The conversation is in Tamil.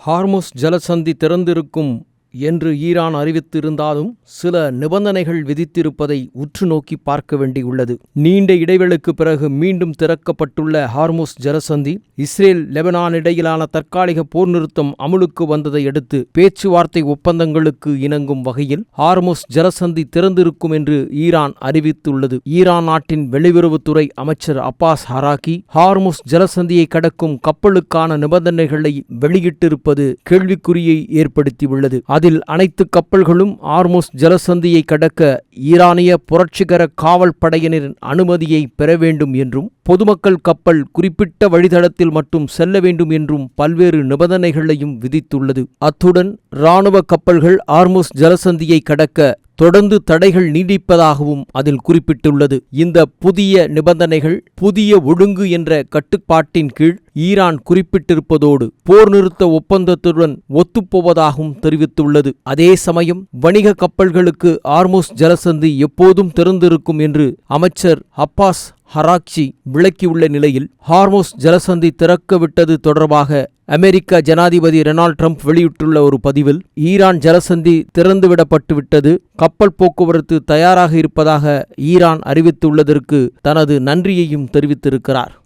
ஹார்முஸ் ஜலசந்தி திறந்திருக்கும் என்று ஈரான் அறிவித்திருந்தாலும் சில நிபந்தனைகள் விதித்திருப்பதை உற்று நோக்கி பார்க்க வேண்டியுள்ளது. நீண்ட இடைவெளிக்கு பிறகு மீண்டும் திறக்கப்பட்டுள்ள ஹார்முஸ் ஜலசந்தி இஸ்ரேல் லெபனான் இடையிலான தற்காலிக போர் நிறுத்தம் அமுலுக்கு வந்ததை அடுத்து பேச்சுவார்த்தை ஒப்பந்தங்களுக்கு இணங்கும் வகையில் ஹார்முஸ் ஜலசந்தி திறந்திருக்கும் என்று ஈரான் அறிவித்துள்ளது. ஈரான் நாட்டின் வெளியுறவுத்துறை அமைச்சர் அப்பாஸ் ஹராக்கி ஹார்முஸ் ஜலசந்தியை கடக்கும் கப்பலுக்கான நிபந்தனைகளை வெளியிட்டிருப்பது கேள்விக்குறியை ஏற்படுத்தியுள்ளது. அதில் அனைத்து கப்பல்களும் ஹார்முஸ் ஜலசந்தியை கடக்க ஈரானிய புரட்சிகர காவல் படையினரின் அனுமதியை பெற வேண்டும் என்றும் பொதுமக்கள் கப்பல் குறிப்பிட்ட வழித்தடத்தில் மட்டும் செல்ல வேண்டும் என்றும் பல்வேறு நிபந்தனைகளையும் விதித்துள்ளது. அத்துடன் இராணுவ கப்பல்கள் ஹார்முஸ் ஜலசந்தியை கடக்க தொடர்ந்து தடைகள் நீடிப்பதாகவும் அதில் குறிப்பிட்டுள்ளது. இந்த புதிய நிபந்தனைகள் புதிய ஒழுங்கு என்ற கட்டுப்பாட்டின் கீழ் ஈரான் குறிப்பிட்டிருப்பதோடு போர் நிறுத்த ஒப்பந்தத்துடன் ஒத்துப்போவதாகவும் தெரிவித்துள்ளது. அதே சமயம் வணிக கப்பல்களுக்கு ஹார்முஸ் ஜலசந்தி எப்போதும் திறந்திருக்கும் என்று அமைச்சர் அப்பாஸ் ஹராக்சி விளக்கியுள்ள நிலையில் ஹார்முஸ் ஜலசந்தி திறக்கவிட்டது தொடர்பாக அமெரிக்க ஜனாதிபதி டொனால்ட் ட்ரம்ப் வெளியிட்டுள்ள ஒரு பதிவில் ஈரான் ஜலசந்தி திறந்துவிடப்பட்டுவிட்டது, கப்பல் போக்குவரத்து தயாராக இருப்பதாக ஈரான் அறிவித்துள்ளதற்கு தனது நன்றியையும் தெரிவித்திருக்கிறார்.